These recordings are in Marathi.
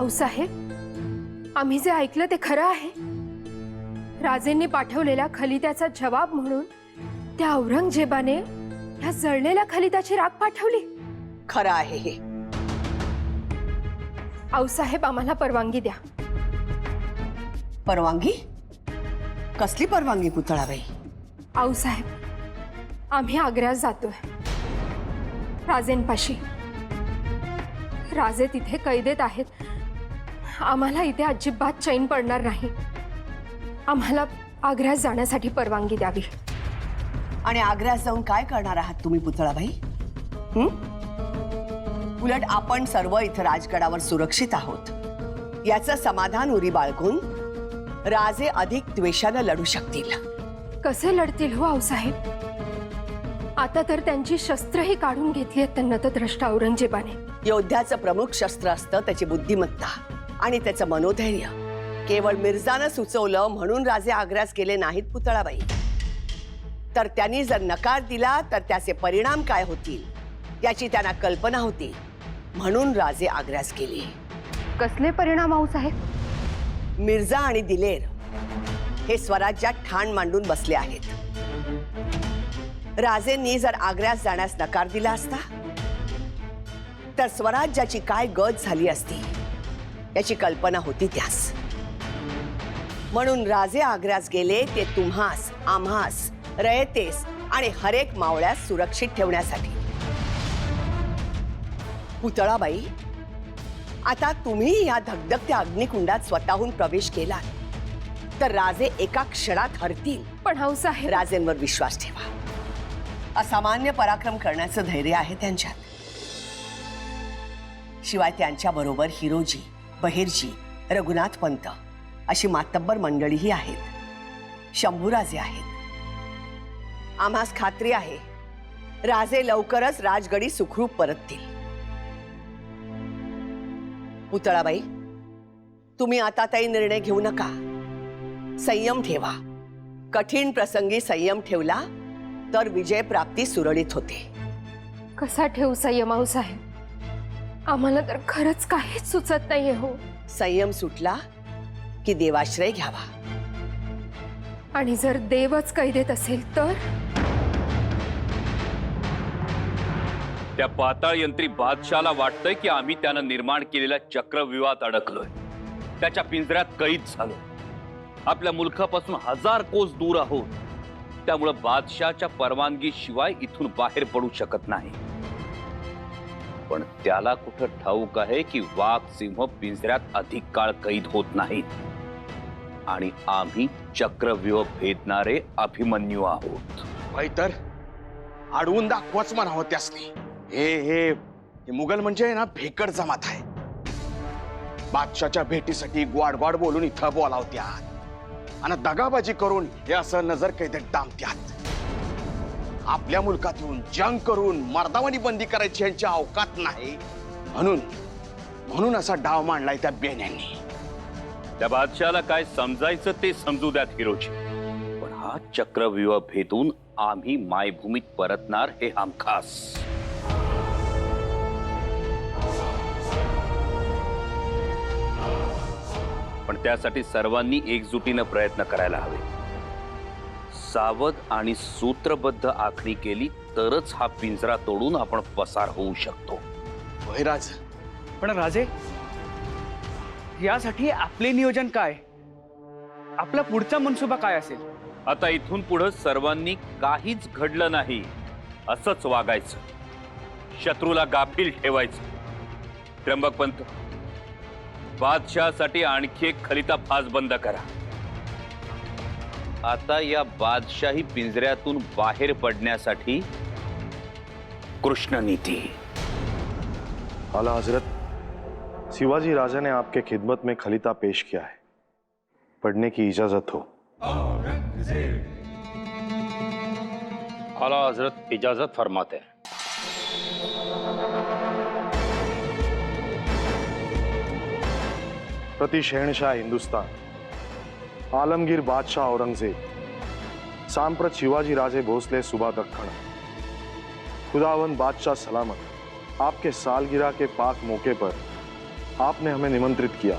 आऊसाहेब, आम्ही जे ऐकलं ते खरं आहे? राजेंनी पाठवलेल्या खलित्याचा जवाब म्हणून त्या औरंगजेबाने ह्या जळलेल्या खलित्याची राख पाठवली? खरं आहे हे। आऊसाहेब, आम्हाला परवानगी द्या। परवानगी? कसली परवानगी पुतळाबाई? आऊसाहेब, आम्ही आग्र्यात जातोय राजेंपाशी। राजे तिथे कैदेत आहेत। आम्हाला इथे अजिबात चैन पडणार नाही। आम्हाला आग्र्यात जाण्यासाठी परवानगी द्यावी। आणि आग्र्यात जाऊन काय करणार आहात तुम्ही पुतळाबाई? उलट आपण सर्व इथं राजगडावर सुरक्षित आहोत याचं समाधान उरी बाळगून राजे अधिक द्वेषानं लढू शकतील। कसे लढतील हो आऊसाहेब? आता तर त्यांची शस्त्रही काढून घेतली आहेत त्यांना नतद्रष्टा औरंगजेबाने। योद्ध्याचं प्रमुख शस्त्र असतं त्याची बुद्धिमत्ता आणि त्याचं मनोधैर्य। केवळ मिर्जानं सुचवलं म्हणून राजे आग्र्यास गेले नाहीत पुतळाबाई, तर त्यांनी जर नकार दिला तर त्याचे परिणाम काय होतील याची त्यांना कल्पना होती, म्हणून राजे आग्र्यास गेले। कसले परिणाम आऊसाहेब? मिर्जा आणि दिलेर हे स्वराज्यात ठाण मांडून बसले आहेत। राजेंनी जर आग्र्यास जाण्यास नकार दिला असता तर स्वराज्याची काय गत झाली असती याची कल्पना होती त्यास। म्हणून राजे आग्र्यास गेले ते तुम्हास, आम्हास, रयतेस आणि हरेक मावळ्यास सुरक्षित ठेवण्यासाठी। पुतळाबाई, आता तुम्ही या धगधगत्या अग्निकुंडात स्वतःहून प्रवेश केलात तर राजे एका क्षणात हरतील। पण आऊसाहेब, राजेंवर विश्वास ठेवा। असामान्य पराक्रम करण्याचं धैर्य आहे त्यांच्यात। शिवाय त्यांच्या बरोबर हिरोजी, बहिर्जी, रघुनाथ पंत अशी मातब्बर मंडळीही आहेत। शंभूराजे आहेत। आम्हास खात्री आहे राजे लवकरच राजगडी सुखरूप परततील। पुतळाबाई, तुम्ही आता काही निर्णय घेऊ नका। संयम ठेवा। कठीण प्रसंगी संयम ठेवला तर विजय प्राप्ती सुरळीत होते। कसा ठेवू संयम आऊसाहेब? आम्हाला तर खरंच काहीच सुचत नाहीये हो। संयम सुटला की देवाश्रय घ्यावा। आणि जर देवच कैदेत असेल तर? त्या पाताळ यंत्री बादशाला वाटतंय की आम्ही त्यानं निर्माण केलेल्या चक्रव्यूहात अडकलोय, त्याच्या पिंजऱ्यात कैद झालो। आपल्या मुलखापासून 1000 कोस दूर आहोत, त्यामुळे बादशाच्या परवानगी शिवाय इथून बाहेर पडू शकत नाही। पण त्याला कुठं ठाऊक आहे की वाघ सिंह पिंजऱ्यात अधिक काळ कैद होत नाहीत आणि आम्ही चक्रव्यूह भेदणारे अभिमन्यू आहोत। तर अडवून दाखवाच म्हणावं त्यासनी। हे मुघल म्हणजे ना भेकड जमात आहे। बादशाच्या भेटीसाठी गोड गोड बोलून इथं बोलावत्यात आणि दगाबाजी करून हे असं नजर कैदेत डांबत्यात। आपल्या मुलकात येऊन जंग करून मर्दावानी बंदी करायची यांची अवकात नाही, म्हणून असा डाव मांडलाय त्या बेन्यांनी। त्या बादशाला काय समजायचं ते समजू द्यात हिरोजी, पण हा चक्रव्यूह भेदून आम्ही मायभूमीत परतणार हे हमखास। पण त्यासाठी सर्वांनी एकजुटीनं प्रयत्न करायला हवे। सावध आणि सूत्रबद्ध आखणी केली तरच हा पिंजरा तोडून आपण पसार होऊ शकतो। राज, पण राजे, यासाठी आपले नियोजन काय? आपला पुढचा मनसुबा काय असेल? आता इथून पुढे सर्वांनी काहीच घडलं नाही असंच वागायचं, शत्रूला गाफील ठेवायचं। त्र्यंबक पंत, बादशाहसाठी आणखी एक खलिता फास बंद करा। आता या बादशाही पिंजऱ्यातून बाहेर पडण्यासाठी कृष्ण नीति। आला हजरत, शिवाजी राजा ने आपके खिदमत में खलीता पेश किया है, पढ़ने की इजाजत हो। आला हजरत इजाजत फरमाते हैं। प्रति शहनशाह हिंदुस्तान आलमगीर बादशाह औरंगजेब, सांप्रत शिवाजी राजे भोसले सुबह दक्खन, खुदावन बादशाह सलामत, आपके सालगिरह के पाक मौके पर आपने हमें निमंत्रित किया,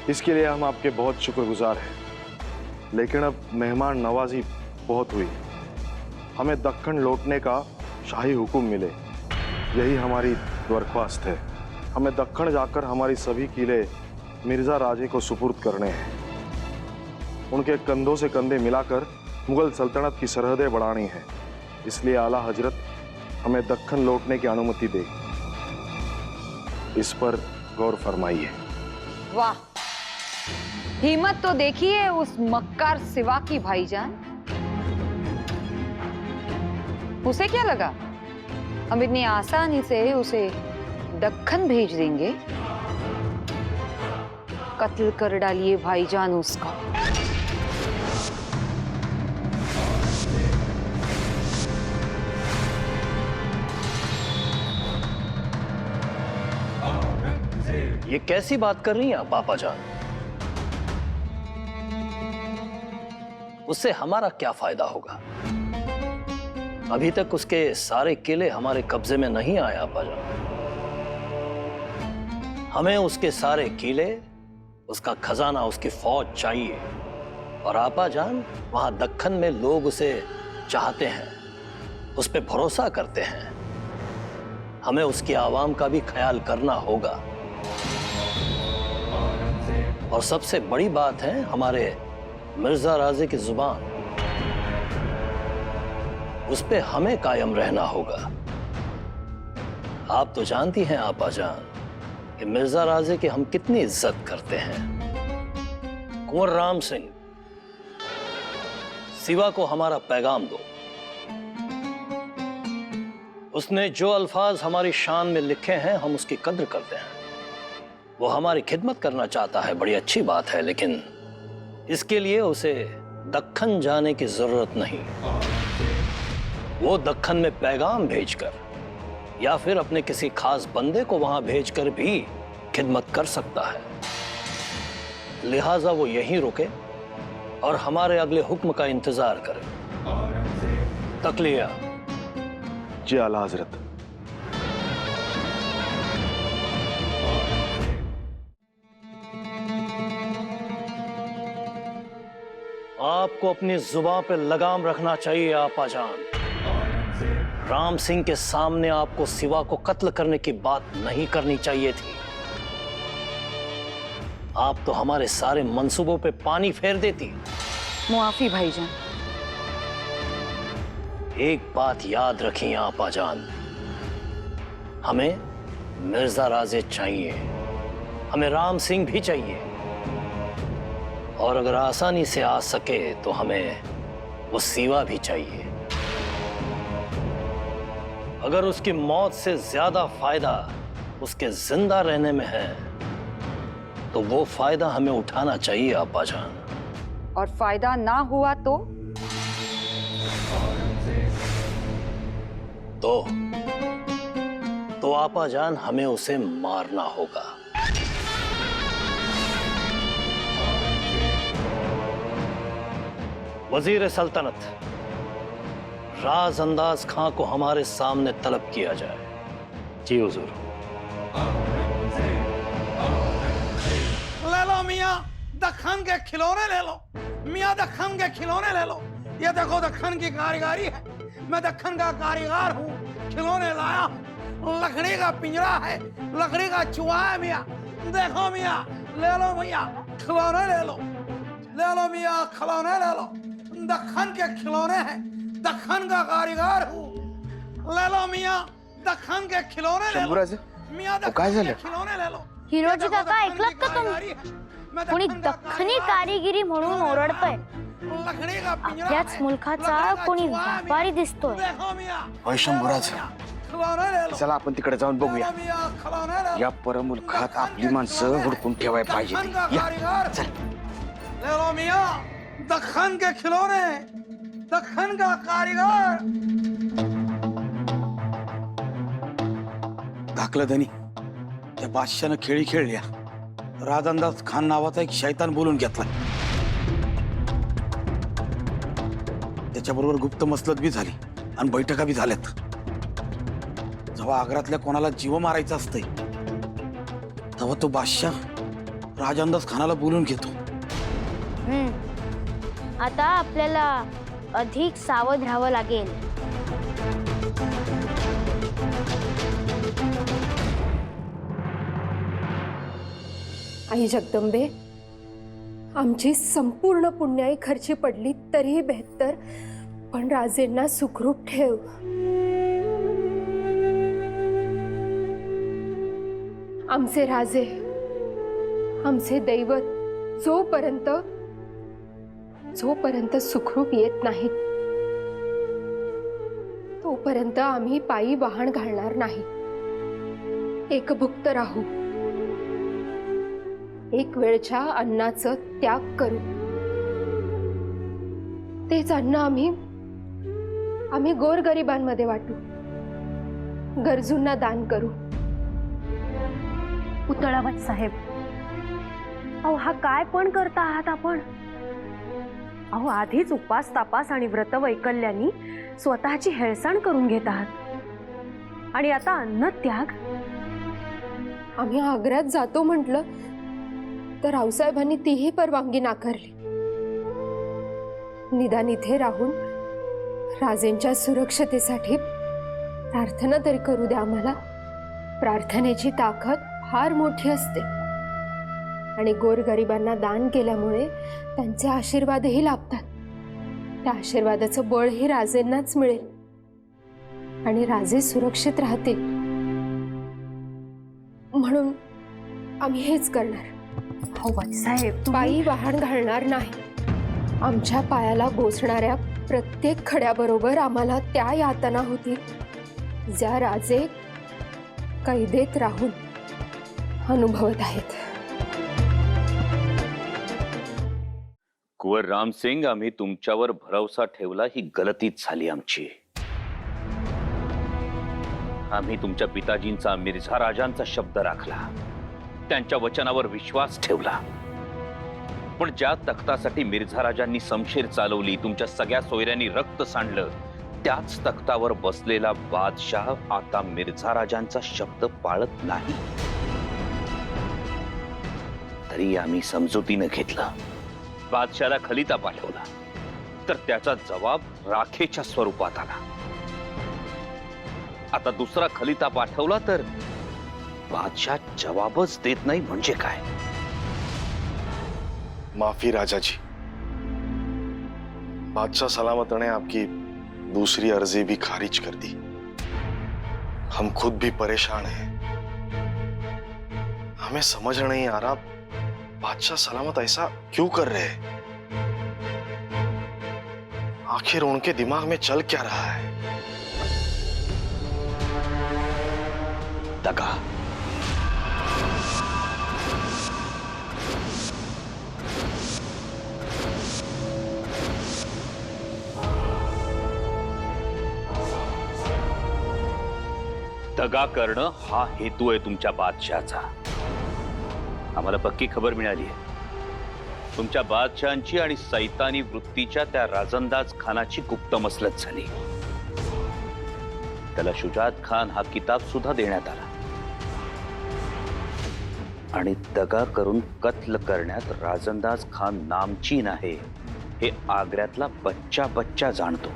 इसके लिए हम आपके बहुत शुक्रगुजार हैं। लेकिन अब मेहमान नवाजी बहुत हुई, हमें दक्कन लौटने का शाही हुक्म मिले, यही हमारी दरख्वास्त है। हमें दक्कन जाकर हमारी सभी किले मिर्जा राजे को सुपुर्द करने हैं। उनके कंधों से कंधे मिलाकर मुगल सल्तनत की सरहदें बढ़ानी है। इसलिए आला हजरत हमें दक्कन लौटने की अनुमति दे, इस पर गौर फरमाइए। वाह, हिम्मत तो देखिए उस मक्कार सिवा की भाईजान। उसे क्या लगा हम इतनी आसानी से उसे दक्कन भेज देंगे? कत्ल कर डालिए भाईजान उसका। ये कैसी बात कर रही हैं आप पापा जान? उससे हमारा क्या फायदा होगा? अभी तक उसके सारे किले हमारे कब्जे में नहीं आए आपा जान। हमें उसके सारे किले, उसका खजाना, उसकी फौज चाहिए। और आपा जान, वहां दक्कन में लोग उसे चाहते हैं, उस पर भरोसा करते हैं। हमें उसकी आवाम का भी ख्याल करना होगा। और सबसे बड़ी बात है हमारे मिर्जा राजे की जुबान, उस पे हमें कायम रहना होगा। आप तो जानती हैं आपा जान कि मिर्जा राजे की हम कितनी इज्जत करते हैं। कुंवर राम सिंह, सिवा को हमारा पैगाम दो। उसने जो अल्फाज हमारी शान में लिखे हैं, हम उसकी कद्र करते हैं। वो हमारी खिदमत करना चाहता है, बड़ी अच्छी बात है, लेकिन इसके लिए उसे दक्कन जाने की जरूरत नहीं। वो दक्कन में पैगाम भेजकर या फिर अपने किसी खास बंदे को वहां भेजकर भी खिदमत कर सकता है। लिहाजा वो यहीं रुके और हमारे अगले हुक्म का इंतजार करे। तकलिया। जी आला हजरत। आपको अपनी जुबान पे लगाम रखना चाहिए आपा जान। राम सिंह के सामने आपको सिवा को कत्ल करने की बात नहीं करनी चाहिए थी। आप तो हमारे सारे मंसूबों पे पानी फेर देती। मुआफी भाईजान। एक बात याद रखिए आपा जान, हमें मिर्जा राजे चाहिए, हमें राम सिंह भी चाहिए। और अगर आसानी से आ सके तो हमें वो सिवा भी चाहिए। अगर उसकी मौत से ज्यादा फायदा उसके जिंदा रहने में है तो वो फायदा हमें उठाना चाहिए आपा जान। और फायदा ना हुआ तो आपा जान हमें उसे मारना होगा। वजीर सल्तनत राज अंदाज खां को हमारे सामने तलब किया जाए। जी हुजूर। ले लो मियाँ, दक्कन के खिलौने ले लो। मियाँ दक्कन के खिलौने ले लो। ये देखो दक्कन की कारीगरी है। मैं दक्कन का कारीगर हूँ, खिलौने लाया हूँ। लकड़ी का पिंजरा है, लकड़ी का चूहा है मियाँ। देखो मियाँ, ले लो मियाँ, खिलौने ले लो। ले लो मियाँ, खिलौने ले लो। दक्कन के खिलौने हैं, दक्कन का कारीगर हूँ। ले लो मियाँ, दक्कन के खिलौने ले लो। मियाँ दक्कन के खिलौने ले लो। हिरोजी काका, ऐकलात का तुम्ही? कोणी दख्खनी कारिगिरी म्हणून ओरडतंय. आपल्याच मुलखाचा कोणी व्यापारी दिसतोय. होय शंभूराज, चला आपण तिकडे जाऊन बघूया. या परमुलखात आपली माणसं हुडकून ठेवायला पाहिजे. या चल. ले लो मियाँ, दक्कन के खिलौने, दक्कन का कारीगर. धाकलं धनी, त्या बादशानं खेळी खेळल्या. राजअंदाज खान नावाचा एक शैतान बोलून घेतला. त्याच्याबरोबर गुप्त मसलत बी झाली आणि बैठका बी झाल्यात. जेव्हा आग्रातल्या कोणाला जीव मारायचं असतंय तेव्हा तो बादशाह राजअंदाज खानाला बोलून घेतो. आता आपल्याला अधिक सावध राहावं लागेल. आई जगदंबे, आमची संपूर्ण पुण्याई खर्ची पडली तरीही बेहत्तर, पण राजेंना सुखरूप ठेव. आमचे राजे, आमचे दैवत जोपर्यंत सुखरूप येत नाहीत तोपर्यंत आम्ही पायी वाहन घालणार नाही. एकभुक्त राहू, एक वेळच्या अन्नाचं त्याग करू. तेच अन्न आम्ही गोरगरिबांमध्ये वाटू, गरजूंना दान करू. पुतळावत साहेब, अहो हा काय पण करता आहात आपण? अहो आधीच उपास तापास आणि व्रत वैकल्यांनी स्वतःची हेळसाण करून घेत आहात आणि आता अन्न त्याग. आम्ही आग्र्यात जातो म्हटलं तर रावसाहेबांनी तीही परवानगी नाकारली. निदान इथे राहून राजेंच्या सुरक्षतेसाठी प्रार्थना तरी करू द्या आम्हाला. प्रार्थनेची ताकद फार मोठी असते आणि गोरगरिबांना दान केल्यामुळे त्यांचे आशीर्वादही लाभतात. त्या आशीर्वादाचं बळही राजेंनाच मिळेल आणि राजे सुरक्षित राहतील. म्हणून आम्ही हेच करणार. हो साहेब, पायी वाहन घालणार नाही. आमच्या पायाला गोसणाऱ्या प्रत्येक खड्याबरोबर आम्हाला त्या यातना होतील ज्या राजे कैदेत राहून अनुभवत आहेत. कुंवर रामसिंग, आम्ही तुमच्यावर भरवसा ठेवला ही गलतीच झाली आमची. आम्ही तुमच्या पिताजींचा, मिर्झा राजांचा शब्द राखला, त्यांच्या वचनावर विश्वास ठेवला. पण ज्या तख्तासाठी मिर्झा राजांनी शमशेर चालवली, तुमच्या सगळ्या सोयऱ्यांनी रक्त सांडलं, त्याच तख्तावर बसलेला बादशाह आता मिर्झा राजांचा शब्द पाळत नाही. तरी आम्ही समजुतीनं घेतलं. बादशाहला खलिता पाठवला तर त्याचा जवाब राखेच्या स्वरूपात आला. आता दुसरा खलिता पाठवला तर बादशाह जवाबच देत नाही म्हणजे काय? माफी राजा जी, बादशाह सलामत ने आपकी दूसरी अर्जी भी खारिज कर दी. हम खुद भी परेशान हैं. हमें समझ नहीं आ रहा बादशाह सलामत ऐसा क्यों कर रहे हैं? आखिर उनके दिमाग में चल क्या रहा है? दगा. दगा करणं हा हेतू आहे तुमच्या बादशाहचा. आम्हाला पक्की खबर मिळाली आहे. तुमच्या बादशाहांची आणि सैतानी वृत्तीच्या त्या राजंदाज खानाची गुप्त मसलत झाली. त्याला शुजात खान हा किताब सुद्धा देण्यात आला आणि दगा करून कत्ल करण्यात राजंदाज खान नामचीन आहे हे आग्र्यातला बच्चा बच्चा जाणतो.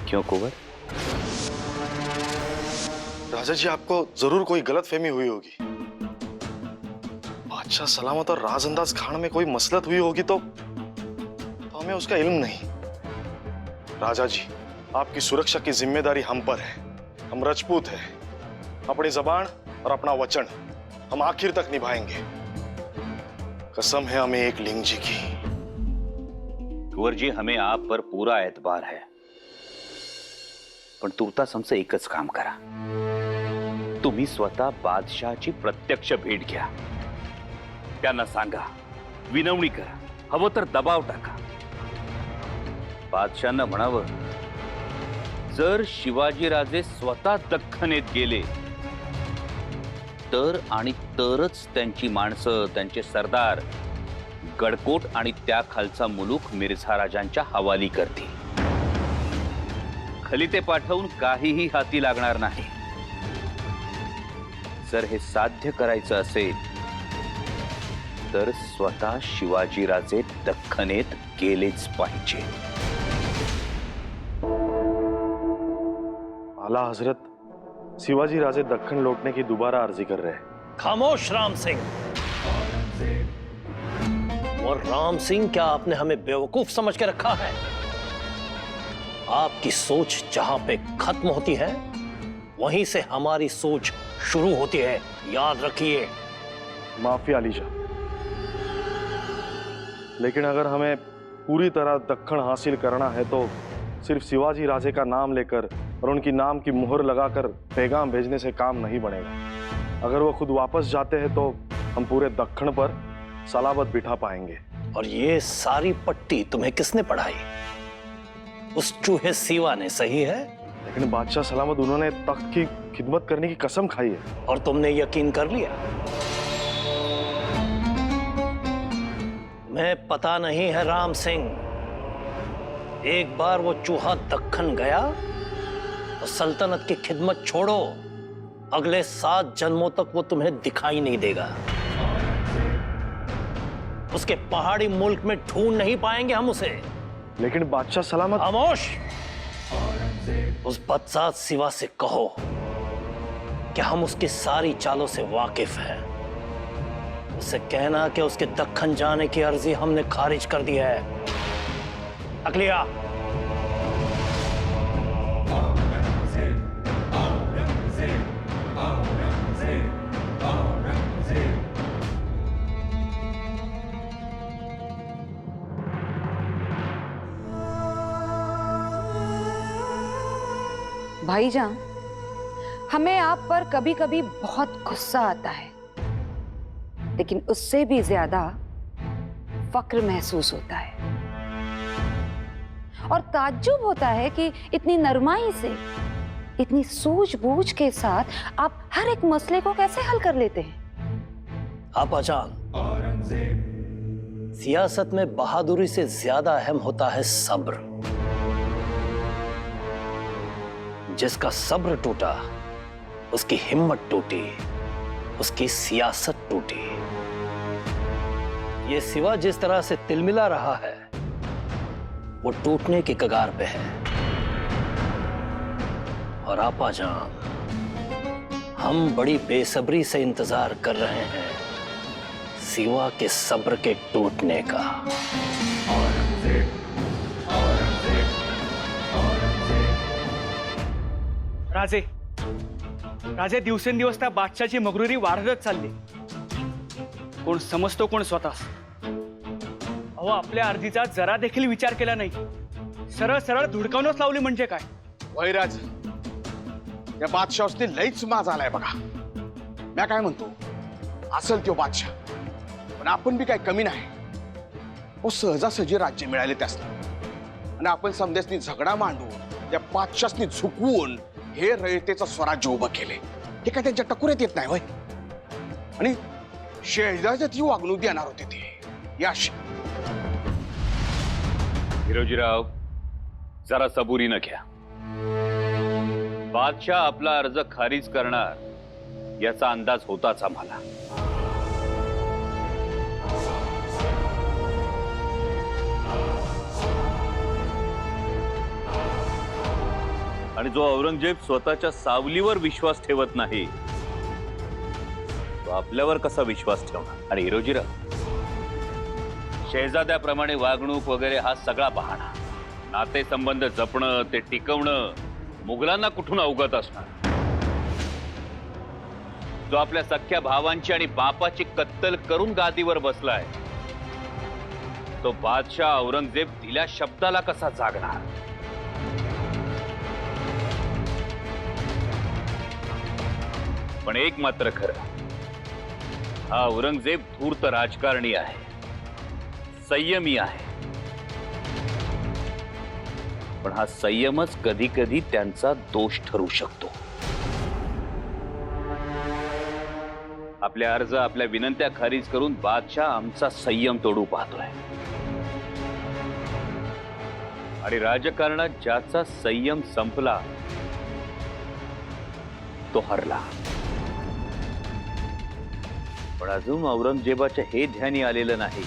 क्यों कुंवर? राजा जी, आपको जरूर कोई गलतफहमी हुई होगी. बादशाह सलामत और राजअंदाज खान में कोई मसलत हुई होगी तो हमें उसका इल्म नहीं. राजा जी, आपकी सुरक्षा की जिम्मेदारी हम पर है. हम राजपूत हैं. अपनी जबान और अपना वचन हम आखिर तक निभाएंगे. कसम है हमें एक लिंग जी की. कुंवर जी, हमें आप पर पूरा एतबार है, पण तुर्तास हमसे एकच काम करा. तुम्ही स्वतः बादशाहची प्रत्यक्ष भेट घ्या. त्यांना सांगा, विनवणी करा, हवं तर दबाव टाका. बादशाहांना म्हणावं, जर शिवाजीराजे स्वतः दख्खनेत गेले तर आणि तरच त्यांची माणसं, त्यांचे सरदार गडकोट आणि त्या खालचा मुलूक मिर्झा राजांच्या हवाली करतील. खलिते पाठवून काहीही हाती लागणार नाही. जर हे साध्य करायचं असेल तर स्वतः शिवाजीराजे दख्खनेत गेलेच पाहिजे. आला हजरत, शिवाजी राजे दक्कन लौटने की दोबारा अर्जी कर रहे हैं. खामोश राम सिंह. और राम सिंह, क्या आपने हमें बेवकूफ समझ के रखा है? आपकी सोच जहां पे खत्म होती है वहीं से हमारी सोच शुरू होती है, याद रखिए. माफी आलीजा, लेकिन अगर हमें पूरी तरह दक्कन हासिल करना है तो सिर्फ शिवाजी राजे का नाम लेकर और उनकी नाम की मुहर लगाकर पैगाम भेजने से काम नहीं बनेगा. अगर वो खुद वापस जाते हैं तो हम पूरे दक्कन पर सलाबत बिठा पाएंगे. और ये सारी पट्टी तुम्हें किसने पढ़ाई? उस चूहे सीवा ने, सही है? लेकिन बादशाह सलामत, उन्होंने तख्त की खिदमत करने की कसम खाई है. और तुमने यकीन कर लिया? मैं पता नहीं है राम सिंह. एक बार वो चूहा दक्कन गया तो सल्तनत की खिदमत छोड़ो, अगले 7 जन्मों तक वो तुम्हें दिखाई नहीं देगा. उसके पहाड़ी मुल्क में ढूंढ नहीं पाएंगे हम उसे. लेकिन बादशाह सलामत. खामोश. उस बदजात सिवा से कहो कि हम उसकी सारी चालों से वाकिफ हैं. उससे कहना कि उसके दक्कन जाने की अर्जी हमने खारिज कर दी है. अकलिया. भाईजान, हमें आप पर कभी कभी बहुत गुस्सा आता है, लेकिन उससे भी ज्यादा फक्र महसूस होता है. और ताज्जुब होता है कि इतनी नरमाई से, इतनी सूझबूझ के साथ आप हर एक मसले को कैसे हल कर लेते हैं. आपाजान, सियासत में बहादुरी से ज्यादा अहम होता है सब्र. जिसका सब्र टूटा उसकी हिम्मत टूटी, उसकी सियासत टूटी. ये सिवा जिस तरह से तिलमिला रहा है वो टूटने की कगार पे है. और आपाजान, हम बड़ी बेसब्री से इंतजार कर रहे हैं सिवा के सब्र के टूटने का. राजे, राजे, दिवसेंदिवस त्या बादशाची मगरुरी वाढतच चालली. कोण समजतो, कोण स्वतः. अहो, आपल्या अर्जीचा जरा देखील विचार केला नाही, सरळ सरळ धुडकावूनच लावली. म्हणजे काय? वैराज, त्या बादशाहने लईच माज आलाय बघा. मी काय म्हणतो, असेल तो बादशाह, पण आपण बी काय कमी नाही. ओ सहजासहजी राज्य मिळाले त्यासनी, आणि आपण समदेसनी झगडा मांडून त्या बादशाहनी झुकवून हे रयतेचं स्वराज्य उभं केले. हे काय त्यांच्या टकुऱ्यात येत नाही होय. आणि शहजादी वागणूक देणार होते ते यश. हिरोजीराव, जरा सबुरीनं घ्या. बादशाह आपला अर्ज खारिज करणार याचा अंदाज होताच आम्हाला. आणि जो औरंगजेब स्वतःच्या सावलीवर विश्वास ठेवत नाही तो आपल्यावर कसा विश्वास ठेवणार? आणि हिरोजीराव, शहजाद्याप्रमाणे वागणूक वगैरे हा सगळा बहाणा. नातेसंबंध जपणं, ते टिकवणं मुघलांना कुठून अवगत असणार? जो आपल्या सख्या भावांची आणि बापाची कत्तल करून गादीवर बसलाय तो बादशाह औरंगजेब दिल्या शब्दाला कसा जागणार? पण एक मात्र खरं, हा औरंगजेब धूर्त राजकारणी आहे, संयमी आहे. पण हा संयमच कधी कधी त्यांचा दोष ठरू शकतो. आपल्या अर्ज, आपल्या विनंत्या खारिज करून बादशाह आमचा संयम तोडू पाहतोय. आणि राजकारणात ज्याचा संयम संपला तो हरला. पण अजून औरंगजेबाच्या हे ध्यानी आलेलं नाही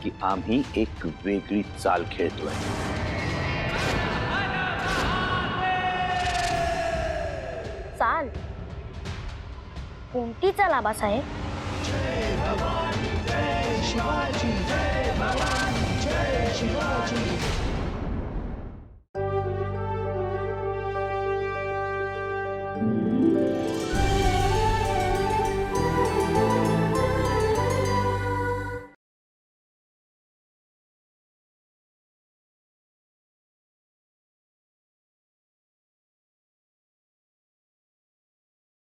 की आम्ही एक वेगळी चाल खेळतोय. चाल कोणती चाल आबासाहेब? शिवाजी